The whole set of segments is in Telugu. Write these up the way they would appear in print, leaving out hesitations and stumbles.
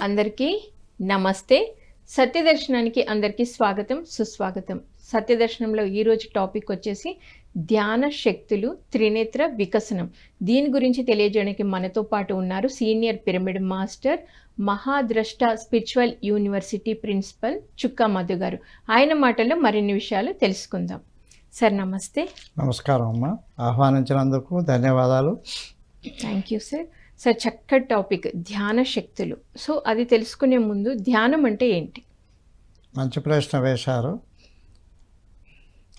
అందరికీ నమస్తే. సత్యదర్శనానికి అందరికీ స్వాగతం, సుస్వాగతం. సత్యదర్శనంలో ఈరోజు టాపిక్ వచ్చేసి ధ్యాన శక్తులు, త్రినేత్ర వికసనం. దీని గురించి తెలియజేయడానికి మనతో పాటు ఉన్నారు senior pyramid master, Mahadrashta spiritual university principal Chukka Madhu గారు. ఆయన మాటల్లో మరిన్ని విషయాలు తెలుసుకుందాం. సార్ నమస్తే. నమస్కారం అమ్మా, ఆహ్వానించినందుకు ధన్యవాదాలు. Thank you sir. సార్ చక్కటి టాపిక్ ధ్యాన శక్తులు. సో అది తెలుసుకునే ముందు ధ్యానం అంటే ఏంటి? మంచి ప్రశ్న వేశారు.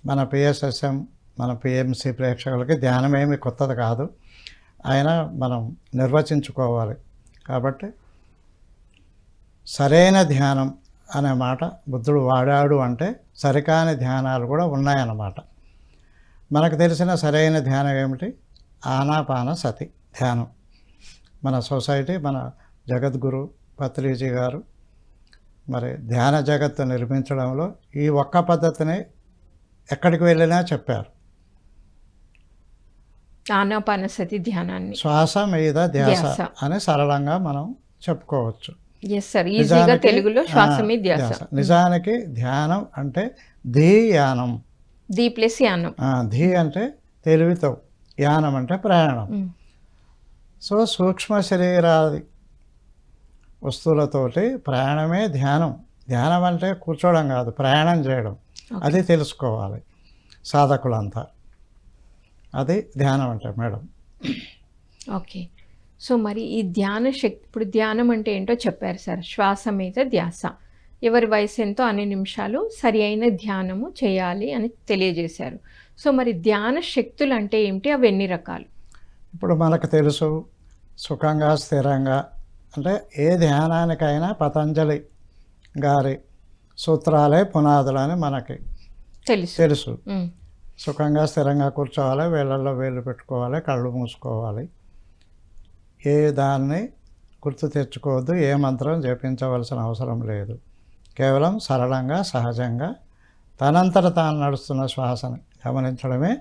మన పిఎస్ఎస్ఎం, మన పిఎంసి ప్రేక్షకులకి ధ్యానం ఏమి కొత్తది కాదు, అయినా మనం నిర్వచించుకోవాలి. కాబట్టి సరైన ధ్యానం అనే మాట బుద్ధుడు వాడాడు అంటే సరికాని ధ్యానాలు కూడా ఉన్నాయన్నమాట. మనకు తెలిసిన సరైన ధ్యానం ఏమిటి? ఆనాపాన సతి ధ్యానం. మన సొసైటీ, మన జగద్గురు పత్రిజీ గారు మరి ధ్యాన జగత్తు నిర్మించడంలో ఈ ఒక్క పద్ధతిని ఎక్కడికి వెళ్ళినా చెప్పారు. ఆనాపానసతి ధ్యానాన్ని శ్వాస మీద ధ్యాస అని సరళంగా మనం చెప్పుకోవచ్చు. తెలుగులో శ్వాస మీద ధ్యాస. నిజానికి ధ్యానం అంటే ధీయానం. ధీ ప్లస్ యానం. ధీ అంటే తెలివితో, యానం అంటే ప్రయాణం. సో సూక్ష్మ శరీరాది వస్తువులతోటి ప్రయాణమే ధ్యానం. ధ్యానం అంటే కూర్చోవడం కాదు, ప్రయాణం చేయడం. అది తెలుసుకోవాలి సాధకులంతా. అది ధ్యానం అంటే మేడం. ఓకే. సో మరి ఈ ధ్యాన శక్తి, ఇప్పుడు ధ్యానం అంటే ఏంటో చెప్పారు సార్. శ్వాస మీద ధ్యాస, ఎవరి వయసు ఎంతో అన్ని నిమిషాలు సరి అయిన ధ్యానము చేయాలి అని తెలియజేశారు. సో మరి ధ్యాన శక్తులు అంటే ఏమిటి, అవి ఎన్ని రకాలు? ఇప్పుడు మనకు తెలుసు, సుఖంగా స్థిరంగా అంటే ఏ ధ్యానానికైనా పతంజలి గారి సూత్రాలే పునాదులని మనకి తెలుసు. సుఖంగా స్థిరంగా కూర్చోవాలి, వేళ్ళల్లో వేళ్ళు పెట్టుకోవాలి, కళ్ళు మూసుకోవాలి, ఏ దాన్ని గుర్తు తెచ్చుకోవద్దు, ఏ మంత్రం జపించవలసిన అవసరం లేదు. కేవలం సరళంగా సహజంగా తనంతట తాను నడుస్తున్న శ్వాసని గమనించడమే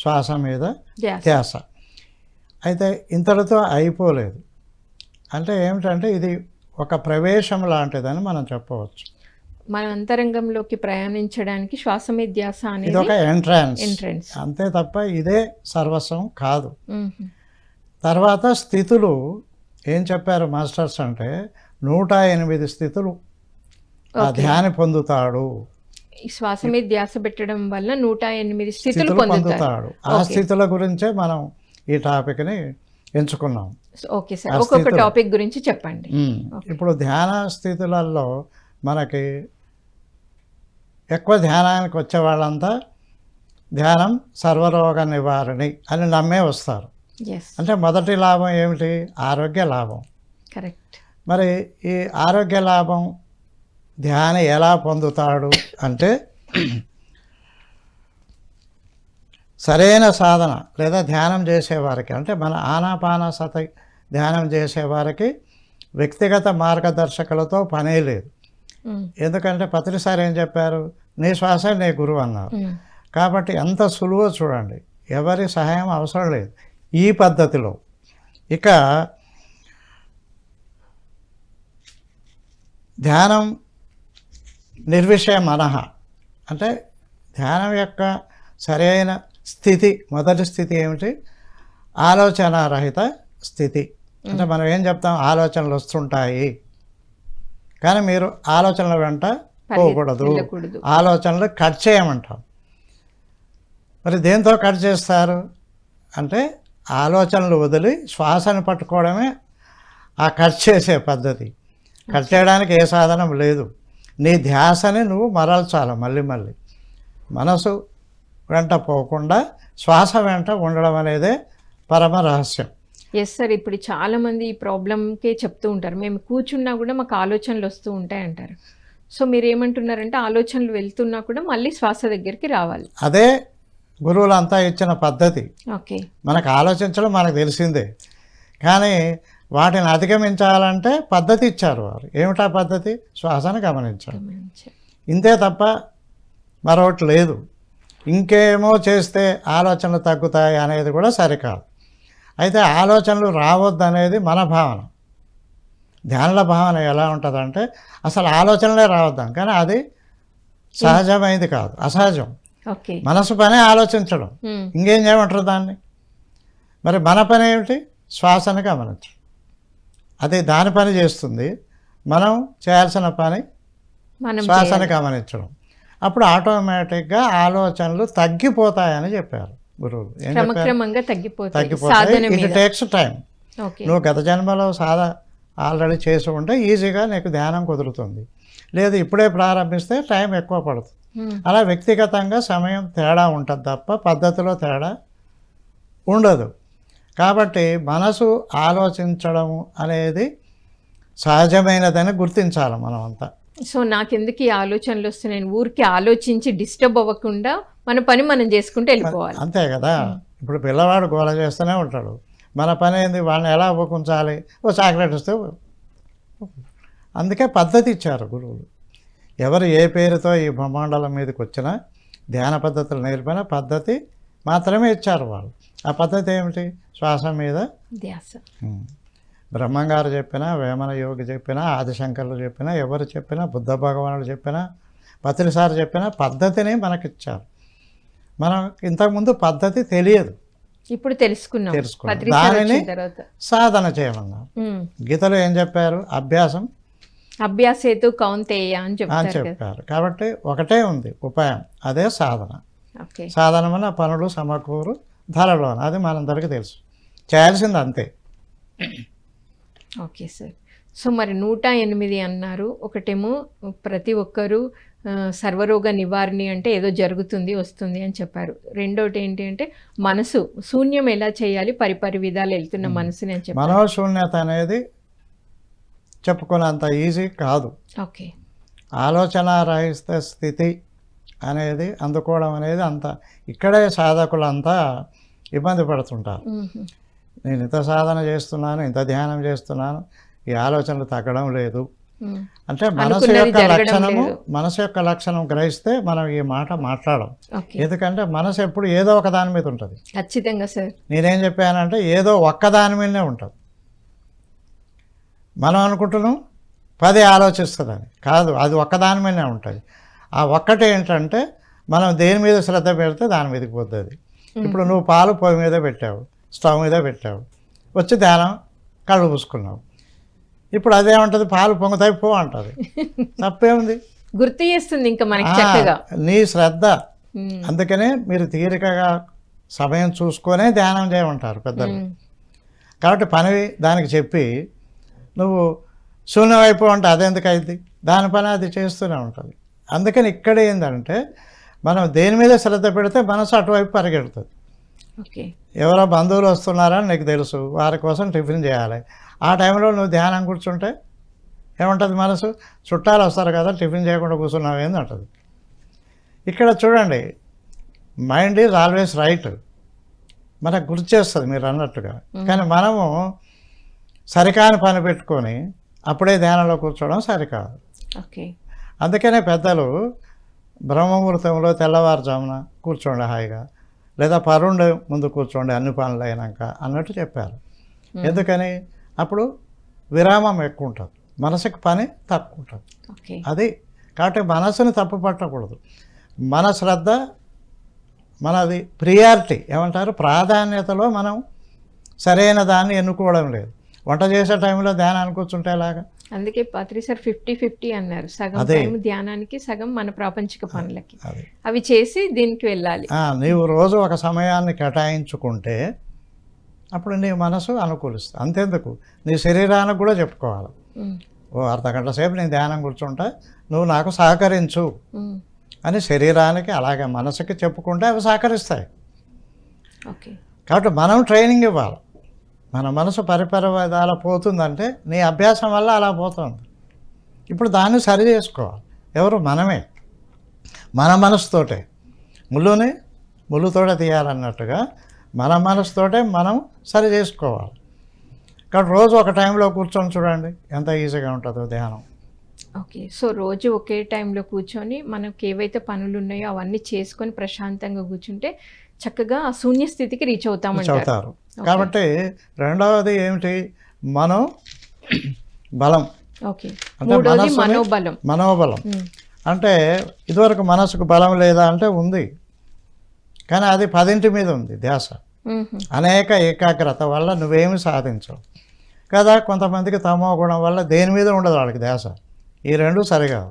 శ్వాస మీద ధ్యాస. అయితే ఇంతటితో అయిపోలేదు. అంటే ఏమిటంటే ఇది ఒక ప్రవేశం లాంటిదని మనం చెప్పవచ్చు. మన అంతరంగంలోకి ప్రయాణించడానికి శ్వాస మీద ధ్యాస అనేది ఇది ఒక ఎంట్రన్స్, అంతే తప్ప ఇదే సర్వస్వం కాదు. తర్వాత స్థితులు ఏం చెప్పారు మాస్టర్స్ అంటే 108 స్థితులు ఆ ధ్యాని పొందుతాడు. శ్వాస మీద ధ్యాస పెట్టడం వల్ల 108 స్థితులు పొందుతాడు. ఆ స్థితుల గురించే మనం ఈ టాపిక్ని ఎంచుకున్నాం. ఓకే సార్, ఒక్కొక్క టాపిక్ గురించి చెప్పండి. ఇప్పుడు ధ్యాన స్థితులలో మనకి ఎక్కువ ధ్యానానికి వచ్చే వాళ్ళంతా ధ్యానం సర్వరోగ నివారణి అని నమ్మే వస్తారు. అంటే మొదటి లాభం ఏమిటి? ఆరోగ్య లాభం. కరెక్ట్. మరి ఈ ఆరోగ్య లాభం ధ్యాని ఎలా పొందుతాడు అంటే సరైన సాధన లేదా ధ్యానం చేసేవారికి, అంటే మన ఆనాపానసతి ధ్యానం చేసేవారికి వ్యక్తిగత మార్గదర్శకులతో పనే లేదు. ఎందుకంటే పత్రిసారి ఏం చెప్పారు? నీ శ్వాస నీ గురువు అన్నారు. కాబట్టి ఎంత సులువో చూడండి, ఎవరి సహాయం అవసరం లేదు ఈ పద్ధతిలో. ఇక ధ్యానం నిర్విషయ మనః అంటే ధ్యానం యొక్క సరైన స్థితి, మొదటి స్థితి ఏమిటి? ఆలోచన రహిత స్థితి. అంటే మనం ఏం చెప్తాం? ఆలోచనలు వస్తుంటాయి కానీ మీరు ఆలోచనల వెంట పోకూడదు, ఆలోచనలు కట్ చేయమంటాం. మరి దేంతో కట్ చేస్తారు అంటే ఆలోచనలు వదిలి శ్వాసను పట్టుకోవడమే ఆ కట్ చేసే పద్ధతి. కట్ చేయడానికి ఏ సాధనం లేదు. నీ ధ్యాసని నువ్వు మరల్చాలి మళ్ళీ మళ్ళీ. మనసు వెంట పోకుండా శ్వాస వెంట ఉండడం అనేదే పరమ రహస్యం. Yes sir. ఇప్పుడు చాలామంది ఈ ప్రాబ్లంకే చెప్తూ ఉంటారు, మేము కూర్చున్నా కూడా మాకు ఆలోచనలు వస్తూ ఉంటాయి అంటారు. సో మీరు ఏమంటున్నారంటే ఆలోచనలు వెళ్తున్నా కూడా మళ్ళీ శ్వాస దగ్గరికి రావాలి. అదే గురువులంతా ఇచ్చిన పద్ధతి. ఓకే. మనకు ఆలోచించడం మనకు తెలిసిందే, కానీ వాటిని అధిగమించాలంటే పద్ధతి ఇచ్చారు వారు. ఏమిటా పద్ధతి? శ్వాసను గమనించడం. ఇంతే తప్ప మరొకటి లేదు. ఇంకేమో చేస్తే ఆలోచనలు తగ్గుతాయి అనేది కూడా సరికాదు. అయితే ఆలోచనలు రావద్దు అనేది మన భావన. ధ్యానంలో భావన ఎలా ఉంటుందంటే అసలు ఆలోచనలే రావద్దాం, కానీ అది సహజమైంది కాదు, అసహజం. ఓకే. మనసు పనే ఆలోచించడం, ఇంకేం చేయమంటారు దాన్ని. మరి మన పని ఏమిటి? శ్వాసను గమనించడం. అది దాని పని చేస్తుంది, మనం చేయాల్సిన పని మనం శ్వాసను గమనించడం. అప్పుడు ఆటోమేటిక్గా ఆలోచనలు తగ్గిపోతాయని చెప్పారు గురువులు. ఏం చెప్పారు? క్రమక్రమంగా తగ్గిపోతాయి. తగ్గిపోతాయి. సాధన ఇట్ మీద. Takes time. ఓకే. నువ్వు గత జన్మలో ఆల్రెడీ చేసి ఉంటే ఈజీగా నీకు ధ్యానం కుదురుతుంది. లేదు ఇప్పుడే ప్రారంభిస్తే టైం ఎక్కువ పడుతుంది. అలా వ్యక్తిగతంగా సమయం తేడా ఉంటుంది తప్ప పద్ధతిలో తేడా ఉండదు. కాబట్టి మనసు ఆలోచించడం అనేది సహజమైనదని గుర్తించాలి మనం అంతా. సో నాకెందుకు ఈ ఆలోచనలు వస్తున్నాయి, ఊరికి ఆలోచించి డిస్టర్బ్ అవ్వకుండా మన పని మనం చేసుకుంటూ వెళ్ళిపోవాలి. అంతే కదా. ఇప్పుడు పిల్లవాడు గోల చేస్తూనే ఉంటాడు, మన పని ఏంది వాళ్ళని ఎలా ఒప్పుకుంచాలి, ఓ చాక్లెట్ ఇస్తే. అందుకే పద్ధతి ఇచ్చారు గురువులు. ఎవరు ఏ పేరుతో ఈ బ్రహ్మాండాల మీదకి వచ్చినా ధ్యాన పద్ధతులు నేర్పిన పద్ధతి మాత్రమే ఇచ్చారు వాళ్ళు. ఆ పద్ధతి ఏమిటి? శ్వాస మీద ధ్యాస. బ్రహ్మంగారు చెప్పినా, వేమన యోగి చెప్పినా, ఆదిశంకర్లు చెప్పినా, ఎవరు చెప్పినా, బుద్ధ భగవానుడు చెప్పినా, పత్రిసారి చెప్పినా పద్ధతిని మనకిచ్చారు. మనం ఇంతకుముందు పద్ధతి తెలియదు, ఇప్పుడు తెలుసుకున్నాం. దానిని సాధన చేయమన్నారు. గీతలో ఏం చెప్పారు? అభ్యాసం అభ్యాసేతు కౌంతేయ అని చెప్పారు. కాబట్టి ఒకటే ఉంది ఉపాయం, అదే సాధన. సాధన వల్ల పనులు సమకూరు ధరలో, అది మనందరికీ తెలుసు, చేయాల్సింది అంతే. Okay sir. సో మరి 108 అన్నారు. ఒకటేమో ప్రతి ఒక్కరూ సర్వరోగ నివారణి అంటే ఏదో జరుగుతుంది వస్తుంది అని చెప్పారు. రెండోటి ఏంటి అంటే మనసు శూన్యం ఎలా చేయాలి, పరిపరి విధాలు వెళ్తున్న మనసుని అని చెప్పారు. మనోశూన్యత అనేది చెప్పుకున్నంత ఈజీ కాదు. ఓకే. ఆలోచన రహిత స్థితి అనేది అందుకోవడం అనేది అంత, ఇక్కడే సాధకులంతా ఇబ్బంది పడుతుంటారు. నేను ఇంత సాధన చేస్తున్నాను, ఇంత ధ్యానం చేస్తున్నాను, ఈ ఆలోచనలు తగ్గడం లేదు అంటే మనసు యొక్క లక్షణం గ్రహిస్తే మనం ఈ మాట మాట్లాడం. ఎందుకంటే మనసు ఎప్పుడు ఏదో ఒక దాని మీద ఉంటుంది. ఖచ్చితంగా సార్. నేనేం చెప్పానంటే ఏదో ఒక్క దాని మీదనే ఉంటుంది. మనం అనుకుంటున్నాం 10 ఆలోచిస్తుందని, కాదు, అది ఒక్కదాని మీదనే ఉంటుంది. ఆ ఒక్కటే ఏంటంటే మనం దేని మీద శ్రద్ధ పెడితే దాని మీదకి పోతుంది. ఇప్పుడు నువ్వు పాలు పొయ్యి మీద పెట్టావు, స్టవ్ మీద పెట్టావు, వచ్చి ధ్యానం కళ్ళు పూసుకున్నావు. ఇప్పుడు అదేమంటుంది? పాలు పొంగుతాయి పో అంటుంది. తప్పేముంది? గుర్తు చేస్తుంది ఇంకా మనకి చక్కగా నీ శ్రద్ధ. అందుకనే మీరు తీరికగా సమయం చూసుకొనే ధ్యానం చేయమంటారు పెద్దలు. కాబట్టి పని దానికి చెప్పి నువ్వు శూన్యం అయిపో అంటే అదెందుకు అయింది? దాని పని అది చేస్తూనే ఉంటుంది. అందుకని ఇక్కడ ఏంటంటే మనం దేని మీద శ్రద్ధ పెడితే మనసు అటువైపు పరిగెడుతుంది. ఎవరో బంధువులు వస్తున్నారని నీకు తెలుసు, వారి కోసం టిఫిన్ చేయాలి. ఆ టైంలో నువ్వు ధ్యానం కూర్చుంటే ఏముంటుంది? మనసు చుట్టాలు వస్తారు కదా, టిఫిన్ చేయకుండా కూర్చున్నావు ఏంది అంటుంది. ఇక్కడ చూడండి, మైండ్ ఈజ్ ఆల్వేస్ రైట్, మనకు గుర్తు చేస్తుంది మీరు అన్నట్టుగా. కానీ మనము సరికాని పని పెట్టుకొని అప్పుడే ధ్యానంలో కూర్చోవడం సరికాదు. అందుకనే పెద్దలు బ్రహ్మముహూర్తంలో తెల్లవారుజామున కూర్చోండి హాయిగా, లేదా పరుండి ముందు కూర్చోండి అన్ని పనులు అయినాక అన్నట్టు చెప్పారు. ఎందుకని? అప్పుడు విరామం ఎక్కువ ఉంటుంది, మనసుకి పని తక్కువ ఉంటుంది. అది కాబట్టి మనసుని తప్పు పట్టకూడదు. మన శ్రద్ధ, మనది ప్రియారిటీ ఏమంటారు, ప్రాధాన్యతలో మనం సరైన దాన్ని ఎన్నుకోవడం లేదు. వంట చేసే టైంలో ధ్యానానికి కూర్చుంటే ఎలాగా? అందుకే పత్రి సార్ 50-50 అన్నారు. సగం టైం ధ్యానానికి, సగం మన ప్రాపంచిక పనులకి, అవి చేసి దీనికి వెళ్ళాలి. నీవు రోజు ఒక సమయాన్ని కేటాయించుకుంటే అప్పుడు నీ మనసు అనుకూలిస్తుంది. అంతేందుకు నీ శరీరానికి కూడా చెప్పుకోవాలి, ఓ అర్ధగంట సేపు నేను ధ్యానం కూర్చుంటా, నువ్వు నాకు సహకరించు అని శరీరానికి అలాగే మనసుకి చెప్పుకుంటే అవి సహకరిస్తాయి. కాబట్టి మనం ట్రైనింగ్ ఇవ్వాలి. మన మనసు పరిపరి విధాల పోతుందంటే నీ అభ్యాసం వల్ల అలా పోతుంది. ఇప్పుడు దాన్ని సరి చేసుకోవాలి. ఎవరు? మనమే. మన మనసుతోటే ముళ్ళుతోటే తీయాలన్నట్టుగా మన మనసుతోటే మనం సరి చేసుకోవాలి. కాబట్టి రోజు ఒక టైంలో కూర్చొని చూడండి ఎంత ఈజీగా ఉంటుందో ధ్యానం. ఓకే. సో రోజు ఒకే టైంలో కూర్చొని మనకి ఏవైతే పనులు ఉన్నాయో అవన్నీ చేసుకొని ప్రశాంతంగా కూర్చుంటే చక్కగా ఆ శూన్య స్థితికి రీచ్ అవుతారు. కాబట్టి రెండవది ఏమిటి? మనం బలం. ఓకే. అంటే మూడోది మనోబలం. మనోబలం. అంటే ఇదివరకు మనసుకు బలం లేదా అంటే ఉంది, కానీ అది 10 మీద ఉంది ధ్యాస. అనేక ఏకాగ్రత వల్ల నువ్వేమి సాధించవు కదా. కొంతమందికి తమో గుణం వల్ల దేని మీద ఉండదు వాళ్ళకి ధ్యాస. ఈ రెండు సరిగా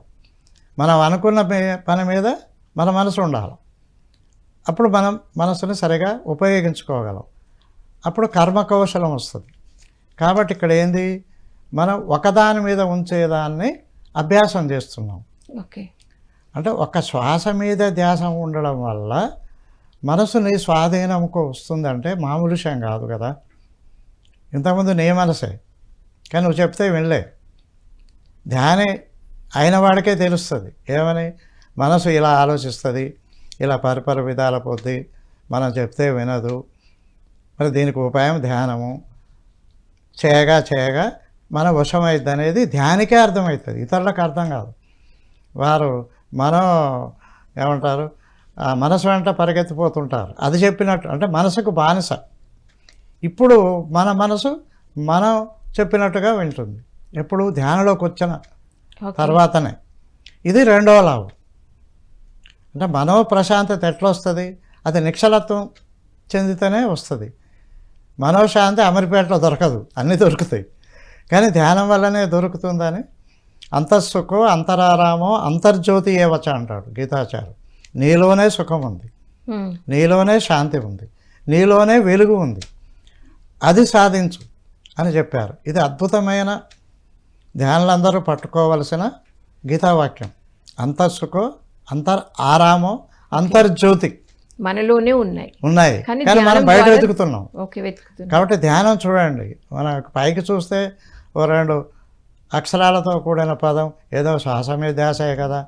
మనం అనుకున్న పని మీద మన మనసు ఉండాలి. అప్పుడు మనం మనసుని సరిగా ఉపయోగించుకోగలం. అప్పుడు కర్మ కౌశలం వస్తుంది. కాబట్టి ఇక్కడ ఏంది, మనం ఒకదాని మీద ఉంచేదాన్ని అభ్యాసం చేస్తున్నాం. ఓకే. అంటే ఒక శ్వాస మీద ధ్యాస ఉండడం వల్ల మనసుని స్వాధీనంకు వస్తుందంటే మామూలు విషయం కాదు కదా. ఇంతకుముందు నీ మనసే, కానీ నువ్వు చెప్తే వినలే. ధ్యానే అయిన వాడికే తెలుస్తుంది ఏమని, మనసు ఇలా ఆలోచిస్తుంది, ఇలా పరిపర విధాల పోద్ది, మనం చెప్తే వినదు. మరి దీనికి ఉపాయం ధ్యానము. చేయగా చేయగా మన వశమైద్ది అనేది ధ్యానికే అర్థమవుతుంది, ఇతరులకు అర్థం కాదు. వారు మనం ఏమంటారు, ఆ మనసు వెంట పరిగెత్తిపోతుంటారు. అది చెప్పినట్టు అంటే మనసుకు బానిస. ఇప్పుడు మన మనసు మనం చెప్పినట్టుగా వింటుంది ఎప్పుడు ధ్యానంలోకి వచ్చిన తర్వాతనే. ఇది రెండవ లాభం. అంటే మనో ప్రశాంతత ఎట్లా వస్తుంది, అది నిశ్చలత్వం చెందితేనే వస్తుంది. మనోశాంతి అమరిపేటలో దొరకదు, అన్నీ దొరుకుతాయి, కానీ ధ్యానం వల్లనే దొరుకుతుందని అంతఃసుఖో అంతరారామో అంతర్జ్యోతి ఏవచ అంటాడు గీతాచారు. నీలోనే సుఖం ఉంది, నీలోనే శాంతి ఉంది, నీలోనే వెలుగు ఉంది, అది సాధించు అని చెప్పారు. ఇది అద్భుతమైన ధ్యానులందరూ పట్టుకోవలసిన గీతావాక్యం. అంతఃసుఖో ఆరామో అంతర్జ్యోతి మనలోనే ఉన్నాయి, కానీ మనం బయట వెతుకుతున్నాం. కాబట్టి ధ్యానం చూడండి, మన పైకి చూస్తే ఓ 2 అక్షరాలతో కూడిన పదం, ఏదో శ్వాసమే ధ్యాసే కదా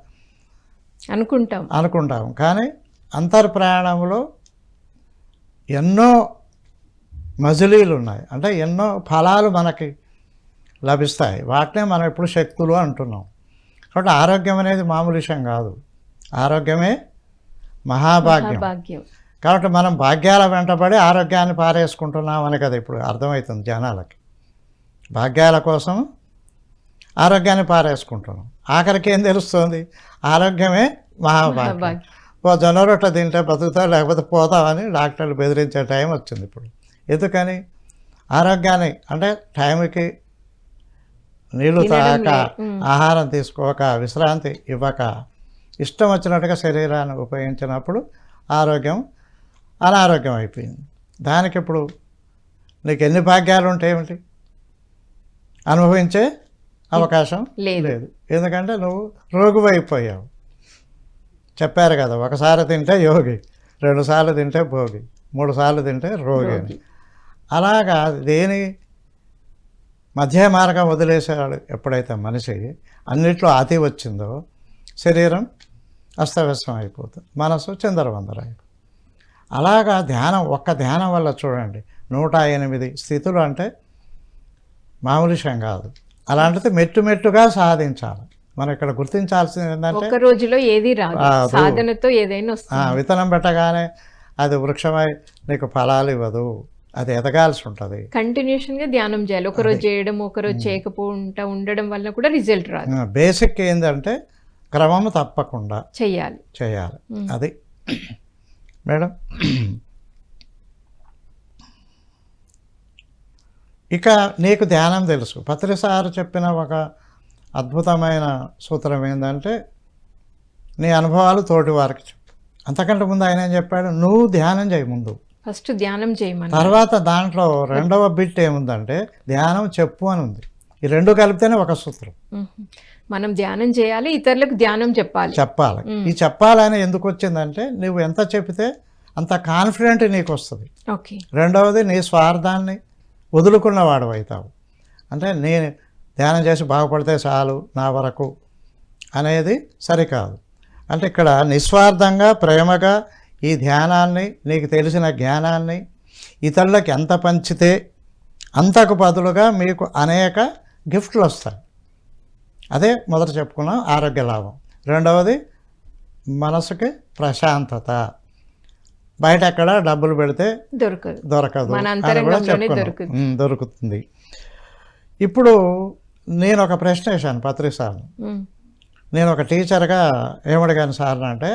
అనుకుంటాం. కానీ అంతర్ప్రయాణంలో ఎన్నో మజిలీలు ఉన్నాయి, అంటే ఎన్నో ఫలాలు మనకి లభిస్తాయి. వాటినే మనం ఎప్పుడు శక్తులు అంటున్నాం. కాబట్టి ఆరోగ్యం అనేది మామూలు విషయం కాదు, ఆరోగ్యమే మహాభాగ్యం. కాబట్టి మనం భాగ్యాల వెంటబడి ఆరోగ్యాన్ని పారేసుకుంటున్నామని కదా ఇప్పుడు అర్థమవుతుంది జనాలకి. భాగ్యాల కోసం ఆరోగ్యాన్ని పారేసుకుంటున్నాం. ఆఖరికి ఏం తెలుస్తుంది, ఆరోగ్యమే మహాభాగ్యం. జొన్న రొట్టె తింటే బతుకుతావు, లేకపోతే పోతావని డాక్టర్లు బెదిరించే టైం వచ్చింది ఇప్పుడు. ఎందుకని, ఆరోగ్యాన్ని అంటే టైంకి నీళ్లు తాగక, ఆహారం తీసుకోక, విశ్రాంతి ఇవ్వక, ఇష్టం వచ్చినట్టుగా శరీరాన్ని ఉపయోగించినప్పుడు ఆరోగ్యం అనారోగ్యం అయిపోయింది. దానికి ఇప్పుడు నీకు ఎన్ని భాగ్యాలు ఉంటే ఏమిటి, అనుభవించే అవకాశం లేదు. ఎందుకంటే నువ్వు రోగివైపోయావు. చెప్పారు కదా, ఒకసారి తింటే యోగి, 2 సార్లు తింటే భోగి, 3 సార్లు తింటే రోగి అని. అలాగా దేని మధ్య మార్గం వదిలేసేవాడు ఎప్పుడైతే మనిషి అన్నిట్లో అతి వచ్చిందో శరీరం అస్తవ్యస్తం అయిపోతుంది, మనసు చిందరవందర అయిపోతుంది. అలాగా ధ్యానం, ఒక్క ధ్యానం వల్ల చూడండి 108 స్థితులు అంటే మామూలు విషయం కాదు. అలాంటిది మెట్టుగా సాధించాలి. మనం ఇక్కడ గుర్తించాల్సింది ఏంటంటే, ఒక రోజులో ఏది రాదు, సాధనతో ఏదైనా వస్తుంది. విత్తనం పెట్టగానే అది వృక్షమై నీకు ఫలాలు ఇవ్వదు, అది ఎదగాల్సి ఉంటుంది. కంటిన్యూషన్ గా ధ్యానం చేయాలి. ఒకరోజు చేయడం, ఒకరోజు చేయకపోకుండా ఉండడం వల్ల కూడా రిజల్ట్ రాదు. బేసిక్ ఏంటంటే క్రమము తప్పకుండా చేయాలి. అది మేడం. ఇక నీకు ధ్యానం తెలుసు. పత్రి సార్ చెప్పిన ఒక అద్భుతమైన సూత్రం ఏంటంటే, నీ అనుభవాలు తోటి వారికి చెప్పు. అంతకంటే ముందు ఆయన ఏం చెప్పాడు, నువ్వు ధ్యానం చేయి ముందు, ఫస్ట్ ధ్యానం చేయమని. తర్వాత దాంట్లో రెండవ బిట్ ఏముందంటే ధ్యానం చెప్పు అని ఉంది. ఈ రెండు కలిపితేనే ఒక సూత్రం. మనం ధ్యానం చేయాలి, ఇతరులకు ధ్యానం చెప్పాలి. ఈ చెప్పాలని ఎందుకు వచ్చిందంటే, నువ్వు ఎంత చెప్తే అంత కాన్ఫిడెంట్ నీకు వస్తుంది. రెండవది, నీ స్వార్థాన్ని వదులుకున్నవాడు అవుతావు. అంటే నేను ధ్యానం చేసి బాగుపడితే చాలు నా వరకు అనేది సరికాదు. అంటే ఇక్కడ నిస్వార్థంగా ప్రేమగా ఈ ధ్యానాన్ని, నీకు తెలిసిన జ్ఞానాన్ని ఇతరులకు ఎంత పంచితే అంతకు బదులుగా మీకు అనేక గిఫ్ట్లు వస్తాయి. అదే మొదట చెప్పుకున్నాం, ఆరోగ్య లాభం. రెండవది, మనసుకి ప్రశాంతత. బయట ఎక్కడ డబ్బులు పెడితే దొరకదు అని కూడా చెప్పుకున్నాం, దొరుకుతుంది. ఇప్పుడు నేను ఒక ప్రశ్న వేశాను పత్రి సార్ని. ఉమ్, నేను ఒక టీచర్గా ఏమడిగాను సార్ని అంటే,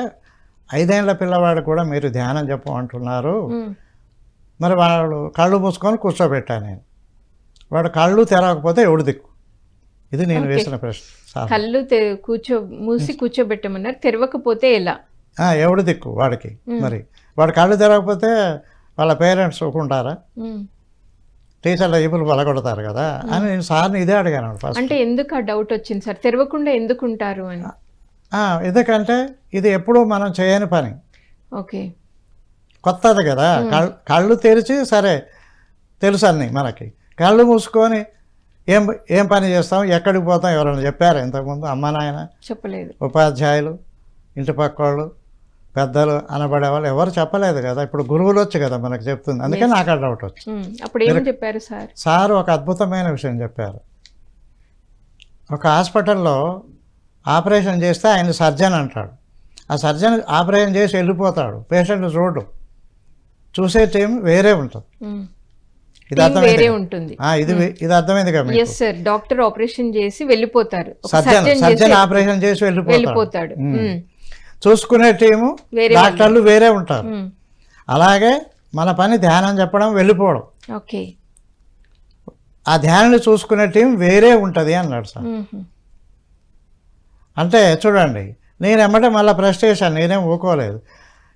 5 ఏళ్ల పిల్లవాడు కూడా మీరు ధ్యానం చెప్పమంటున్నారు, ఉమ్, మరి వాడు కళ్ళు మూసుకొని కూర్చోబెట్టాను నేను. వాడు కళ్ళు తెరవకపోతే ఎవడు దిక్కు? ఇది నేను Okay. వేసిన ప్రశ్న సార్. కళ్ళు మూసి కూర్చోబెట్టమన్నారు, తెరవకపోతే ఎలా? ఎవడు దిక్కు వాడికి? మరి వాడు కళ్ళు తెరవకపోతే వాళ్ళ పేరెంట్స్ ఒప్పుకుంటారా? ఉమ్. టీచర్ల ఈపులు పలగొడతారు కదా అని నేను సార్ని ఇదే అడిగాను ఫస్ట్. అంటే ఎందుకు ఆ డౌట్ వచ్చింది సార్, తెరవకుండా ఎందుకు ఉంటారు అని? ఎందుకంటే ఇది ఎప్పుడూ మనం చేయని పని, ఓకే. కొత్తది కదా. కళ్ళు తెరిచి సరే తెలుసు అన్ని మనకి, కళ్ళు మూసుకొని ఏం పని చేస్తాం, ఎక్కడికి పోతాం ఎవరైనా చెప్పారు ఇంతకుముందు? అమ్మ నాయన, చెప్పలేదు. ఉపాధ్యాయులు, ఇంటి పక్క వాళ్ళు, పెద్దలు అనబడేవాళ్ళు ఎవరు చెప్పలేదు కదా. ఇప్పుడు గురువులు వచ్చి కదా మనకు చెప్తుంది. అందుకే నాకు ఆ డౌట్ వచ్చింది. అప్పుడు ఏం చెప్పారు సార్? సార్ ఒక అద్భుతమైన విషయం చెప్పారు. ఒక హాస్పిటల్లో ఆపరేషన్ చేస్తే ఆయన సర్జన్ అంటాడు. ఆ సర్జన్ ఆపరేషన్ చేసి వెళ్ళిపోతాడు, పేషెంట్ చూడు, చూసే టీం వేరే ఉంటుంది. ఇది వేరే అర్థమైంది? ఉంటుంది. ఇది అర్థమైంది కదా మీకు? ఎస్ సార్, డాక్టర్ ఆపరేషన్ చేసి వెళ్ళిపోతారు, ఒక సర్జన్ ఆపరేషన్ చేసి వెళ్ళిపోతాడు. చూసుకునే టీము వేరే డాక్టర్లు వేరే ఉంటారు. అలాగే మన పని ధ్యానం చెప్పడం, వెళ్ళిపోవడం. ఓకే. ఆ ధ్యానాన్ని చూసుకునే టీం వేరే ఉంటుంది అన్నాడు సార్. అంటే చూడండి, నేను ఎమ్మటే మళ్ళీ ప్రశ్న చేశాను, నేనేం ఊకోలేదు.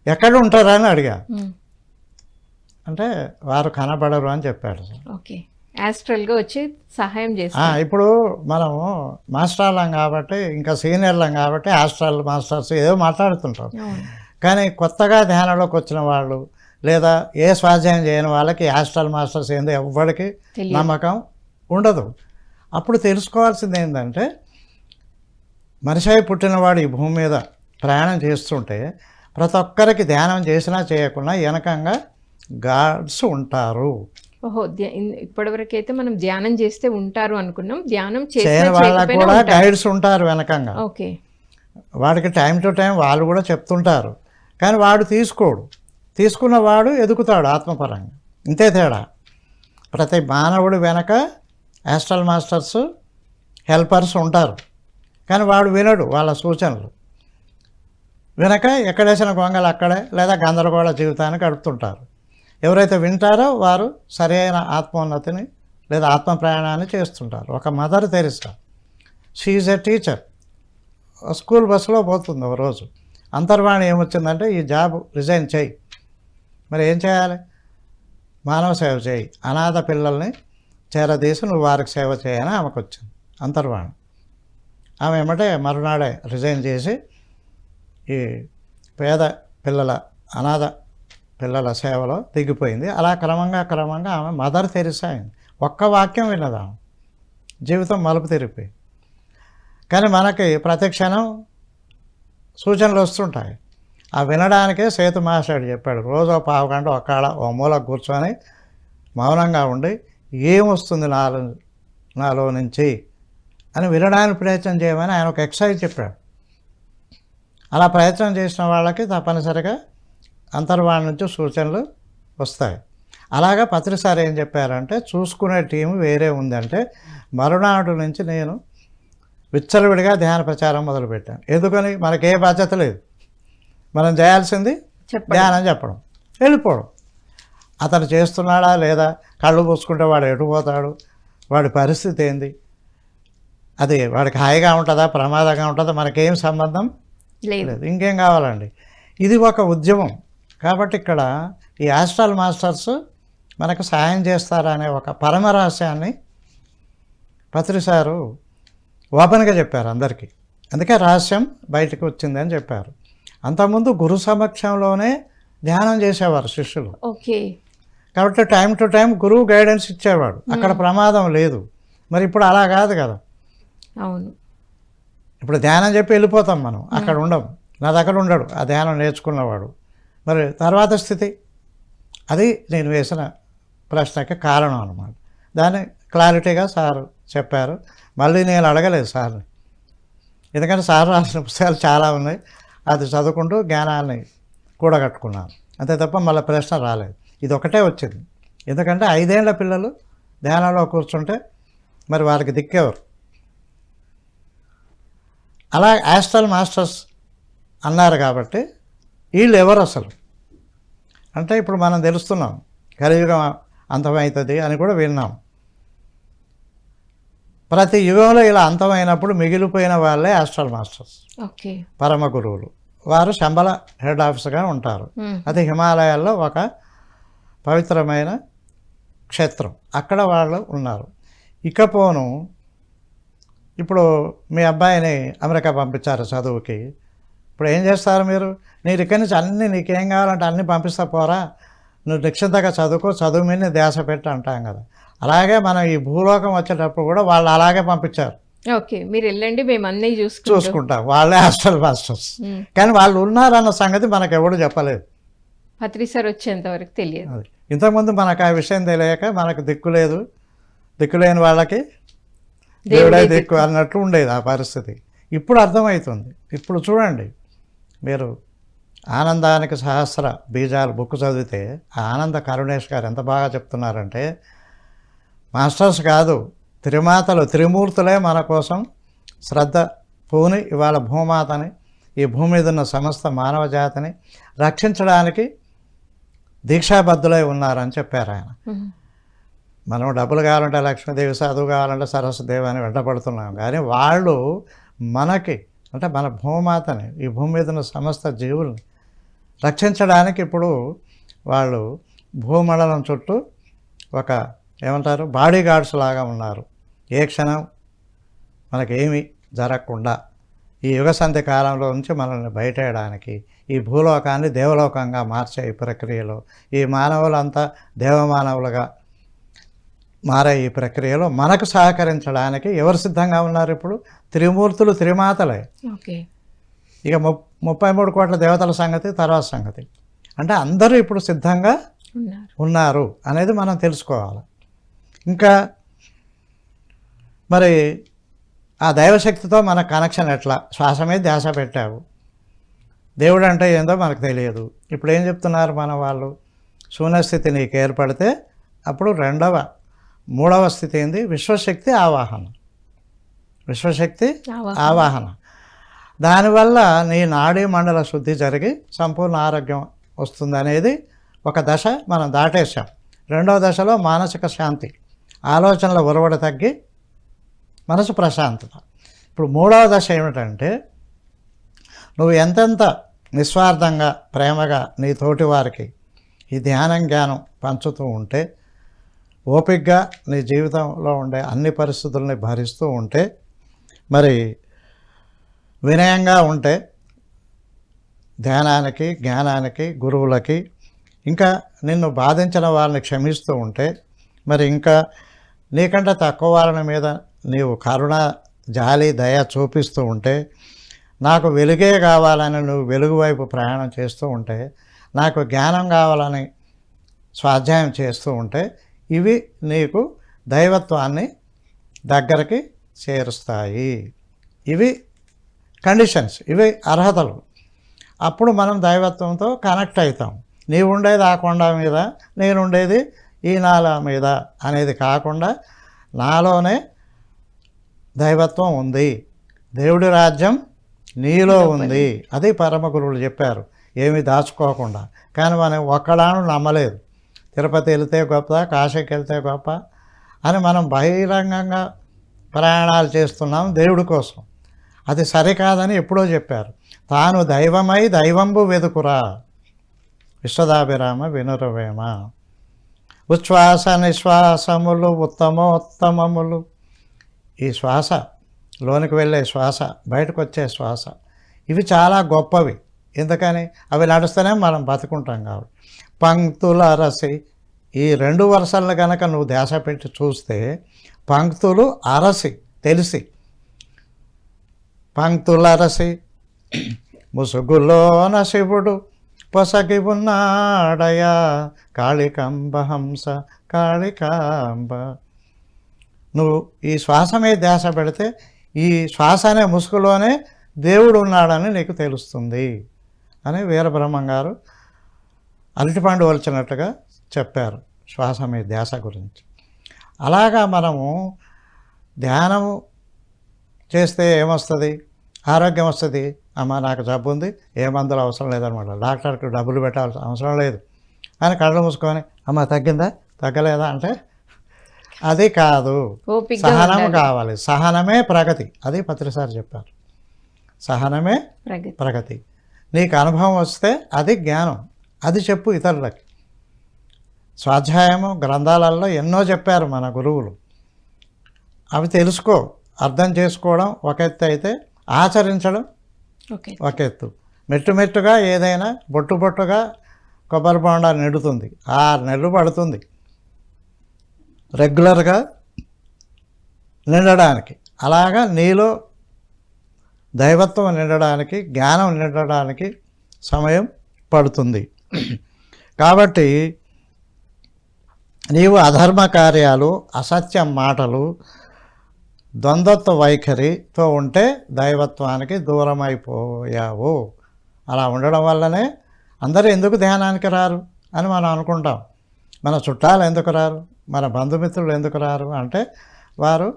ఎక్కడ ఉంటారా అని అడిగా. అంటే వారు కనబడరు అని చెప్పాడు సార్. ఓకే. యాస్ట్రల్గా వచ్చి సహాయం చేస్తారు. ఇప్పుడు మనము మాస్టర్లం కాబట్టి, ఇంకా సీనియర్లం కాబట్టి ఆస్ట్రల్ మాస్టర్స్ ఏదో మాట్లాడుతుంటాం. కానీ కొత్తగా ధ్యానంలోకి వచ్చిన వాళ్ళు లేదా ఏ స్వాధ్యాయం చేయని వాళ్ళకి ఆస్ట్రల్ మాస్టర్స్ ఏందో ఎవ్వడికి నమ్మకం ఉండదు. అప్పుడు తెలుసుకోవాల్సింది ఏంటంటే, మనిషి పుట్టినవాడు ఈ భూమి మీద ప్రయాణం చేస్తుంటే ప్రతి ఒక్కరికి ధ్యానం చేసినా చేయకుండా వెనకంగా గాడ్స్ ఉంటారు. ఓహో, ఇప్పటివరకు అయితే మనం ధ్యానం చేస్తే ఉంటారు అనుకున్నాం, ధ్యానం చేయని వాళ్ళకు కూడా గైడ్స్ ఉంటారు వెనకంగా. ఓకే. వాడికి టైం టు టైం వాళ్ళు కూడా చెప్తుంటారు, కానీ వాడు తీసుకోడు. తీసుకున్నవాడు ఎదుగుతాడు ఆత్మపరంగా. ఇంతే తేడా. ప్రతి మానవుడు వెనక ఆస్ట్రల్ మాస్టర్స్, హెల్పర్స్ ఉంటారు, కానీ వాడు వినడు వాళ్ళ సూచనలు. వెనక ఎక్కడేసిన గొంగలు అక్కడే లేదా గందరగోళ జీవితాన్ని గడుపుతుంటారు. ఎవరైతే వింటారో వారు సరైన ఆత్మోన్నతిని లేదా ఆత్మ ప్రయాణాన్ని చేస్తుంటారు. ఒక Mother Teresa, she a teacher, school బస్సులో పోతుంది ఒక రోజు. అంతర్వాణి ఏమొచ్చిందంటే, ఈ జాబ్ రిజైన్ చేయి, మరి ఏం చేయాలి? మానవ సేవ చేయి, అనాథ పిల్లల్ని చేరదీసి నువ్వు వారికి సేవ చేయని ఆమెకు వచ్చింది అంతర్వాణి. ఆమె ఏమంటే మరునాడే రిజైన్ చేసి ఈ పేద పిల్లల, అనాథ పిల్లల సేవలో దిగిపోయింది. అలా క్రమంగా ఆమె మదర్ తెరిసా అయింది. ఒక్క వాక్యం విన్నది ఆమె, జీవితం మలుపు తిరిగిపోయింది. కానీ మనకి ప్రతి క్షణం సూచనలు వస్తుంటాయి. ఆ వినడానికే సేతు మాస్టర్ చెప్పాడు, రోజు పావు గంట ఓ మూల కూర్చొని మౌనంగా ఉండి ఏమొస్తుంది నాలో నుంచి అని వినడానికి ప్రయత్నం చేయమని ఆయన ఒక ఎక్సర్సైజ్ చెప్పాడు. అలా ప్రయత్నం చేసిన వాళ్ళకి తప్పనిసరిగా అంతర్వాణి నుంచి సూచనలు వస్తాయి. అలాగా పత్రిసారి ఏం చెప్పారంటే, చూసుకునే టీం వేరే ఉందంటే, మరునాడు నుంచి నేను విచ్చలవిడిగా ధ్యాన ప్రచారం మొదలుపెట్టాను. ఎందుకని? మనకే బాధ్యత లేదు, మనం చేయాల్సింది ధ్యానం చెప్పడం, వెళ్ళిపోవడం. అతను చేస్తున్నాడా లేదా, కళ్ళు పూసుకుంటే వాడు ఎటుపోతాడు, వాడి పరిస్థితి ఏంది, అది వాడికి హాయిగా ఉంటుందా ప్రమాదంగా ఉంటుందా, మనకేం సంబంధం లేదు. ఇంకేం కావాలండి? ఇది ఒక ఉద్యమం. కాబట్టి ఇక్కడ ఈ ఆస్ట్రల్ మాస్టర్స్ మనకు సహాయం చేస్తారనే ఒక పరమ రహస్యాన్ని పత్రిసారు ఓపెన్గా చెప్పారు అందరికీ. అందుకే రహస్యం బయటకు వచ్చిందని చెప్పారు. అంతకుముందు గురు సమక్షంలోనే ధ్యానం చేసేవారు శిష్యులు. ఓకే. కాబట్టి టైం టు టైం గురువు గైడెన్స్ ఇచ్చేవాడు, అక్కడ ప్రమాదం లేదు. మరి ఇప్పుడు అలా కాదు కదా. అవును. ఇప్పుడు ధ్యానం చెప్పి వెళ్ళిపోతాం మనం, అక్కడ ఉండం. నా దగ్గర ఉండడు ఆ ధ్యానం నేర్చుకున్నవాడు. మరి తర్వాత స్థితి, అది నేను వేసిన ప్రశ్నకి కారణం అన్నమాట. దాన్ని క్లారిటీగా సార్ చెప్పారు. మళ్ళీ నేను అడగలేదు సార్ని, ఎందుకంటే సార్ రాసిన పుస్తకాలు చాలా ఉన్నాయి, అది చదువుకుంటూ జ్ఞానాన్ని కూడగట్టుకున్నాను అంతే తప్ప మళ్ళీ ప్రశ్న రాలేదు. ఇది ఒకటే వచ్చింది. ఎందుకంటే 5 ఏళ్ల పిల్లలు ధ్యానంలో కూర్చుంటే మరి వారికి దిక్కేవారు. అలా యాస్ట్రల్ మాస్టర్స్ అన్నారు కాబట్టి వీళ్ళు ఎవరు అసలు అంటే ఇప్పుడు మనం తెలుస్తున్నాం కలియుగం అంతమవుతుంది అని కూడా విన్నాం. ప్రతి యుగంలో ఇలా అంతమైనప్పుడు మిగిలిపోయిన వాళ్ళే యాస్ట్రల్ మాస్టర్స్, ఓకే, పరమ గురువులు. వారు శంబల హెడ్ ఆఫీస్గా ఉంటారు. అది హిమాలయాల్లో ఒక పవిత్రమైన క్షేత్రం, అక్కడ వాళ్ళు ఉన్నారు. ఇకపోను ఇప్పుడు మీ అబ్బాయిని అమెరికా పంపించారు చదువుకి. ఇప్పుడు ఏం చేస్తారు మీరు? మీరు ఇక్కడి నుంచి అన్నీ నీకేం కావాలంటే అన్నీ పంపిస్తా పోరా, నువ్వు నిశ్చింతగా చదువుకో, చదువు మీద ధ్యాస పెట్టి అంటాం కదా. అలాగే మనం ఈ భూలోకం వచ్చేటప్పుడు కూడా వాళ్ళు అలాగే పంపించారు. ఓకే, మీరు వెళ్ళండి, మేము అన్నీ చూసుకుంటాం. వాళ్ళే హాస్టల్ మాస్టర్స్. కానీ వాళ్ళు ఉన్నారన్న సంగతి మనకు ఎవడు చెప్పలేదు. పత్రి సార్ వచ్చేంత వరకు తెలియదు. ఇంతకుముందు మనకు ఆ విషయం తెలియక మనకు దిక్కులేని వాళ్ళకి దేవుడే దిక్కు అన్నట్టు ఉండేది ఆ పరిస్థితి. ఇప్పుడు అర్థమవుతుంది. ఇప్పుడు చూడండి, మీరు ఆనందానికి సహస్ర బీజాలు బుక్ చదివితే ఆనంద కరుణేష్ గారు ఎంత బాగా చెప్తున్నారంటే, మాస్టర్స్ కాదు, త్రిమాతలు త్రిమూర్తులే మన కోసం శ్రద్ధ పూని ఇవాళ భూమాతని, ఈ భూమి మీద ఉన్న సమస్త మానవ జాతిని రక్షించడానికి దీక్షాబద్ధులై ఉన్నారని చెప్పారు ఆయన. మనం డబ్బులు కావాలంటే లక్ష్మీదేవి, చదువు కావాలంటే సరస్వదేవి అని వెంటపడుతున్నాం. కానీ వాళ్ళు మనకి అంటే మన భూమాతని, ఈ భూమి మీద ఉన్న సమస్త జీవుల్ని రక్షించడానికి ఇప్పుడు వాళ్ళు భూమండలం చుట్టూ ఒక ఏమంటారు బాడీ గార్డ్స్ లాగా ఉన్నారు. ఏ క్షణం మనకేమీ జరగకుండా ఈ యుగసంధి కాలంలో నుంచి మనల్ని బయటేయడానికి, ఈ భూలోకాన్ని దేవలోకంగా మార్చే ఈ ప్రక్రియలో, ఈ మానవులంతా దేవమానవులుగా మారే ఈ ప్రక్రియలో మనకు సహకరించడానికి ఎవరు సిద్ధంగా ఉన్నారు? ఇప్పుడు త్రిమూర్తులు త్రిమాతలే. ఓకే, ఇక 33 కోట్ల దేవతల సంగతి తర్వాత సంగతి. అంటే అందరూ ఇప్పుడు సిద్ధంగా ఉన్నారు అనేది మనం తెలుసుకోవాలి. ఇంకా మరి ఆ దైవశక్తితో మన కనెక్షన్ ఎట్లా? శ్వాస మీద ధ్యాస పెట్టావు, దేవుడు అంటే ఏందో మనకు తెలియదు. ఇప్పుడు ఏం చెప్తున్నారు మన వాళ్ళు? శూన్యస్థితి నీకు ఏర్పడితే అప్పుడు మూడవ స్థితి ఏంది? విశ్వశక్తి ఆవాహన. విశ్వశక్తి ఆవాహన. దానివల్ల నీ నాడీ మండల శుద్ధి జరిగి సంపూర్ణ ఆరోగ్యం వస్తుంది అనేది ఒక దశ మనం దాటేసాం. రెండవ దశలో మానసిక శాంతి, ఆలోచనల ఒరవడి తగ్గి మనసు ప్రశాంతత. ఇప్పుడు మూడవ దశ ఏమిటంటే, నువ్వు ఎంతెంత నిస్వార్థంగా ప్రేమగా నీ తోటి వారికి ఈ జ్ఞానం పంచుతూ ఉంటే, ఓపికగా నీ జీవితంలో ఉండే అన్ని పరిస్థితుల్ని భరిస్తూ ఉంటే, మరి వినయంగా ఉంటే ధ్యానానికి జ్ఞానానికి గురువులకి, ఇంకా నిన్ను బాధించిన వాళ్ళని క్షమిస్తూ ఉంటే, మరి ఇంకా నీకంటే తక్కువ వాళ్ళ మీద నీవు కరుణ జాలి దయ చూపిస్తూ ఉంటే, నాకు వెలుగే కావాలని నువ్వు వెలుగు వైపు ప్రయాణం చేస్తూ ఉంటే, నాకు జ్ఞానం కావాలని స్వాధ్యాయం చేస్తూ ఉంటే, ఇవి నీకు దైవత్వాన్ని దగ్గరికి చేరుస్తాయి. ఇవి కండిషన్స్, ఇవి అర్హతలు. అప్పుడు మనం దైవత్వంతో కనెక్ట్ అవుతాం. నీవు ఉండేది ఆ కొండ మీద, నేనుండేది ఈ నాల మీద అనేది కాకుండా నాలోనే దైవత్వం ఉంది, దేవుడి రాజ్యం నీలో ఉంది. అది పరమ గురువులు చెప్పారు, ఏమీ దాచుకోకుండా. కానీ మనం ఒక్కడాను నమ్మలేదు. తిరుపతి వెళ్తే గొప్ప, కాశీకి వెళ్తే గొప్ప అని మనం బహిరంగంగా ప్రయాణాలు చేస్తున్నాం దేవుడి కోసం. అది సరికాదని ఎప్పుడో చెప్పారు. తాను దైవమై దైవంబు వెదుకురా, విశ్వదాభిరామ వినురవేమ. ఉచ్ఛ్వాస నిశ్వాసములు ఉత్తమోత్తమములు. ఈ శ్వాస, లోనికి వెళ్ళే శ్వాస, బయటకు వచ్చే శ్వాస, ఇవి చాలా గొప్పవి. ఎందుకని? అవి నడుస్తూనే మనం బతుకుంటాం కాబట్టి. పంక్తుల అరసి, ఈ 2 వరుసలను కనుక నువ్వు ధ్యాస పెట్టి చూస్తే, పంక్తులు అరసి తెలిసి, పంక్తుల అరసి ముసుగులోన శివుడు పొసగి ఉన్నాడయా, కాళికాంబ హంస కాళికాంబ. నువ్వు ఈ శ్వాస మీద ధ్యాస పెడితే, ఈ శ్వాస అనే ముసుగులోనే దేవుడు ఉన్నాడని నీకు తెలుస్తుంది అని వీరబ్రహ్మం గారు అరటిపండు వలిచినట్టుగా చెప్పారు శ్వాస మీద ధ్యాస గురించి. అలాగా మనము ధ్యానము చేస్తే ఏమొస్తుంది? ఆరోగ్యం వస్తుంది. అమ్మ నాకు జబ్బు ఉంది, ఏ మందులు అవసరం లేదనమాట, డాక్టర్కి డబ్బులు పెట్టాల్సిన అవసరం లేదు అని కళ్ళు మూసుకొని అమ్మ తగ్గిందా తగ్గలేదా అంటే అది కాదు. ఓపికగా సహనం ఉండాలి. కావాలి. సహనమే ప్రగతి. అది పత్రిసారి చెప్పారు. సహనమే ప్రగతి. ప్రగతి. నీకు అనుభవం వస్తే అది జ్ఞానం. అది చెప్పు ఇతరులకి. స్వాధ్యాయము గ్రంథాలలో ఎన్నో చెప్పారు మన గురువులు. అవి తెలుసుకో. అర్థం చేసుకోవడం ఒక ఎత్తు అయితే ఆచరించడం ఓకే. ఒక ఎత్తు. మెట్టుగా ఏదైనా బొట్టుగా కొబ్బరి బొండా నిండుతుంది. 6 నెలలు పడుతుంది రెగ్యులర్గా నిండడానికి. అలాగా నీలో దైవత్వం నిండడానికి, జ్ఞానం నిండడానికి సమయం పడుతుంది. కాబట్టి నీవు అధర్మ కార్యాలు, అసత్యం మాటలు, ద్వంద్వత్వ వైఖరితో ఉంటే దైవత్వానికి దూరం అయిపోయావు. అలా ఉండడం వల్లనే అందరూ ఎందుకు ధ్యానానికి రారు అని మనం అనుకుంటాం. మన చుట్టాలు ఎందుకు రారు, మన బంధుమిత్రులు ఎందుకు రారు అంటే వారు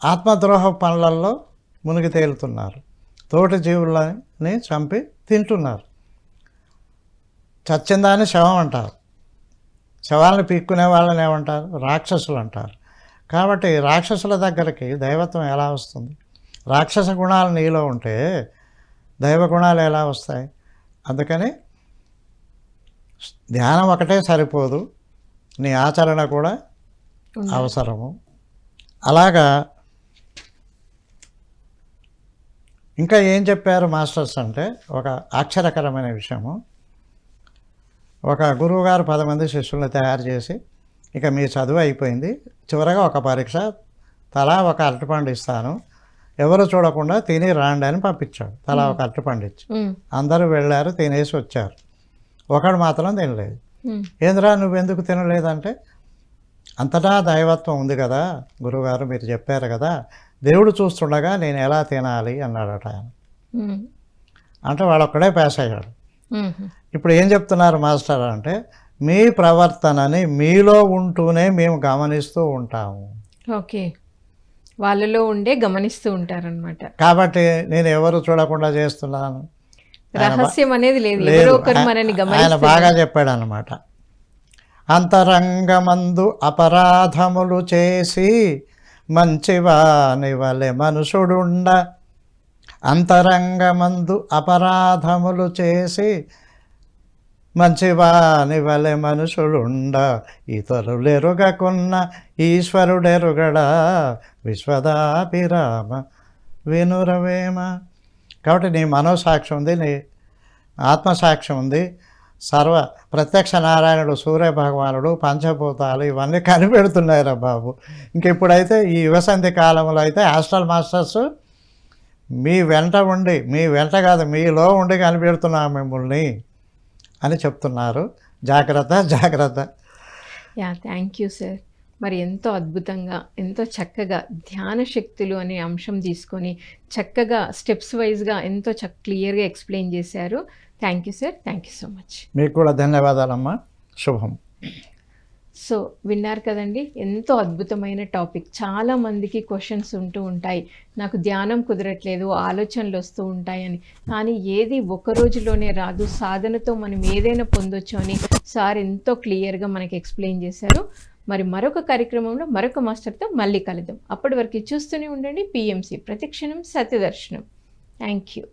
ఆత్మద్రోహ పనులలో మునిగి తేలుతున్నారు. తోటి జీవులని చంపి తింటున్నారు. చచ్చిందాన్ని శవం అంటారు. శవాలను పీక్కునే వాళ్ళని ఏమంటారు? రాక్షసులు అంటారు. కాబట్టి రాక్షసుల దగ్గరికి దైవత్వం ఎలా వస్తుంది? రాక్షస గుణాలు నీలో ఉంటే దైవ గుణాలు ఎలా వస్తాయి? అందుకని ధ్యానం ఒకటే సరిపోదు, నీ ఆచరణ కూడా అవసరము. అలాగా ఇంకా ఏం చెప్పారు మాస్టర్స్ అంటే ఒక ఆశ్చర్యకరమైన విషయము. ఒక గురువుగారు 10 మంది శిష్యుల్ని తయారు చేసి, ఇక మీ చదువు అయిపోయింది, చివరగా ఒక పరీక్ష, తలా ఒక అరటిపండు ఇస్తాను, ఎవరు చూడకుండా తిని రాండి అని పంపించాడు. తలా ఒక అరటిపండు ఇచ్చి అందరూ వెళ్ళారు, తినేసి వచ్చారు. ఒకడు మాత్రం తినలేదు. ఏంద్రా నువ్వెందుకు తినలేదంటే, అంతటా దైవత్వం ఉంది కదా గురువుగారు, మీరు చెప్పారు కదా, దేవుడు చూస్తుండగా నేను ఎలా తినాలి అన్నాడట ఆయన. అంటే వాడొక్కడే పాస్ అయ్యాడు. ఇప్పుడు ఏం చెప్తున్నారు మాస్టర్ అంటే, మీ ప్రవర్తనని మీలో ఉంటూనే మేము గమనిస్తూ ఉంటాము. ఓకే. వాళ్ళలో ఉండే గమనిస్తూ ఉంటారనమాట. కాబట్టి నేను ఎవరు చూడకుండా చేస్తున్నాను, రహస్యం అనేది లేదు, ఎవరో ఒకరు మనని ఆయన గమనిస్తారు. బాగా చెప్పాడు అన్నమాట. అంతరంగమందు అపరాధములు చేసి మంచివాని వలె మనుషుడుండ. అంతరంగమందు అపరాధములు చేసి మంచివాని వలె మనుషులుండ. ఇతరులెరుగకున్న ఈశ్వరుడెరుగడా విశ్వదాభిరామ వినురవేమ. కాబట్టి నీ మనోసాక్ష్యం ఉంది, నీ ఆత్మసాక్ష్యం ఉంది. సర్వ ప్రత్యక్ష నారాయణుడు, సూర్య భగవానుడు, పంచభూతాలు ఇవన్నీ కనిపెడుతున్నాయిరా బాబు. ఇంకెప్పుడైతే ఈ యువసంధి కాలంలో అయితే హాస్టల్ మాస్టర్స్ మీ వెంట ఉండి, మీ వెంట కాదు మీలో ఉండి కనిపెడుతున్నాం మిమ్మల్ని అని చెప్తున్నారు. జాగ్రత్త జాగ్రత్త. Yeah, thank you sir. మరి ఎంతో అద్భుతంగా, ఎంతో చక్కగా ధ్యాన శక్తులు అనే అంశం తీసుకొని చక్కగా స్టెప్స్ వైజ్గా ఎంతో క్లియర్గా ఎక్స్ప్లెయిన్ చేశారు. Thank you sir. Thank you so much. మీకు కూడా ధన్యవాదాలమ్మా. శుభం. సో విన్నారు కదండి, ఎంతో అద్భుతమైన టాపిక్. చాలా మందికి క్వశ్చన్స్ ఉంటూ ఉంటాయి, నాకు ధ్యానం కుదరట్లేదు, ఆలోచనలు వస్తూ ఉంటాయని. కానీ ఏది ఒక రోజులోనే రాదు, సాధనతో మనం ఏదైనా పొందొచ్చు అని సార్ ఎంతో క్లియర్గా మనకి ఎక్స్ప్లెయిన్ చేశారు. మరి మరొక కార్యక్రమంలో మరొక మాస్టర్తో మళ్ళీ కలుద్దాం. అప్పటి వరకు చూస్తూనే ఉండండి PMC ప్రతిక్షణం సత్యదర్శనం. Thank you.